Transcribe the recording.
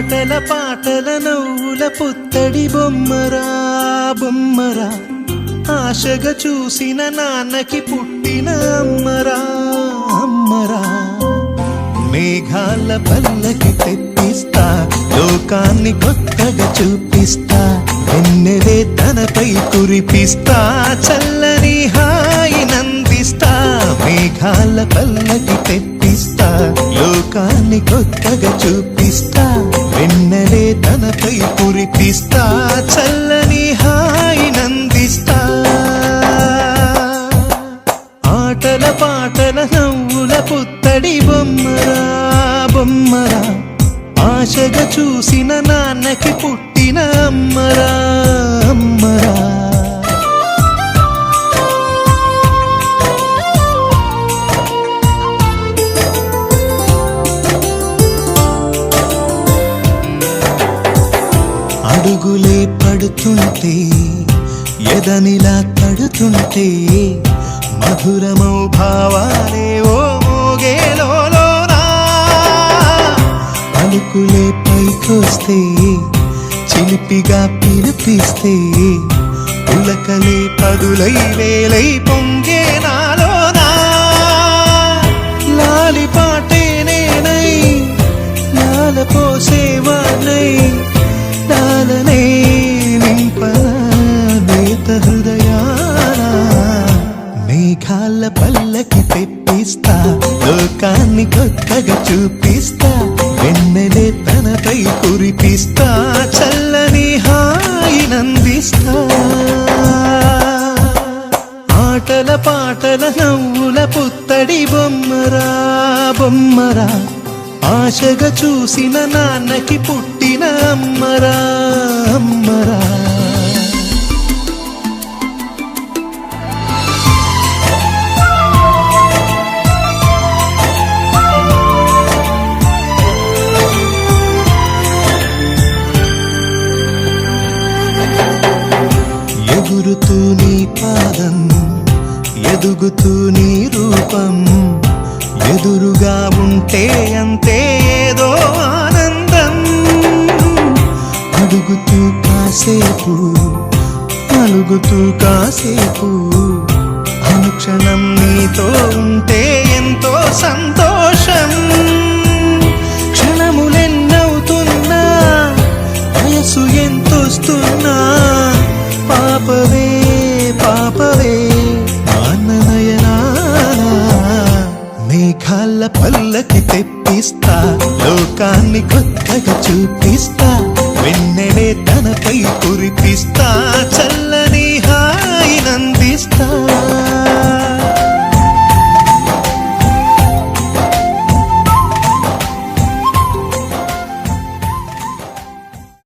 ఆటల పాటల నవ్వుల పుత్తడి బొమ్మరా బొమ్మరా, ఆశగా చూసిన నాన్నకి పుట్టిన అమ్మరా అమ్మరా. మేఘాల పల్లకి తెప్పిస్తా, లోకాన్ని కొత్తగా చూపిస్తా, వెన్నెలే తనపై కురిపిస్తా, చల్లని హాయినందిస్తా. మేఘాల పల్లకి తెప్పిస్తా, లోకాన్ని కొత్తగా చూపిస్తా, వెన్నెలే తనపై కురిపిస్తా, చల్లని హాయినందిస్తా. ఆటల పాటల నవ్వుల పుత్తడి బొమ్మరా బొమ్మరా, ఆశగా చూసిన నాన్నకి పుట్టిన అమ్మరా అమ్మరా. అడుగులే పడుతుంటే ఎదనిలా తడుతుంటే, మధురమౌ భావాలే ఓ మోగేలోనా. పలుకులే పైకొస్తే చిలిపిగా పిలిపిస్తే, పులకలే పదులై వేలై పొంగే నాలోనా. లాలి పాటే నేనై లాల పోసేవానై, లాలనే నింపలేత హృదయాన. మేఘాల పల్లకి తెప్పిస్తా, లోకాన్ని కొత్తగా చూపిస్తా, వెన్నెలే తనపై కురిపిస్తా, చల్లని హాయినందిస్తా. ఆటల పాటల నవ్వుల పుత్తడి బొమ్మరా బొమ్మరా, ఆశగా చూసిన నాన్నకి పుట్టిన అమ్మరా అమ్మరా. ఎగురుతూ నీ పాదం, ఎదుగుతూ నీ రూపం, ఎదురుగా ఉంటే అంతే ఏదో ఆనందం. అడుగుతూ కాసేపు అలుగుతూ కాసేపు, అనుక్షణం నీతో ఉంటే ఎంతో సంతోషం. క్షణములెన్నవుతున్నా, వయసు ఎంతొస్తున్నా, పాపవే పాపవే నాన్ననయనా. మేఘాల పల్లకి తెప్పిస్తా, లోకాన్ని కొత్తగా చూపిస్తా, వెన్నెలే తనపై కురిపిస్తా, చల్ల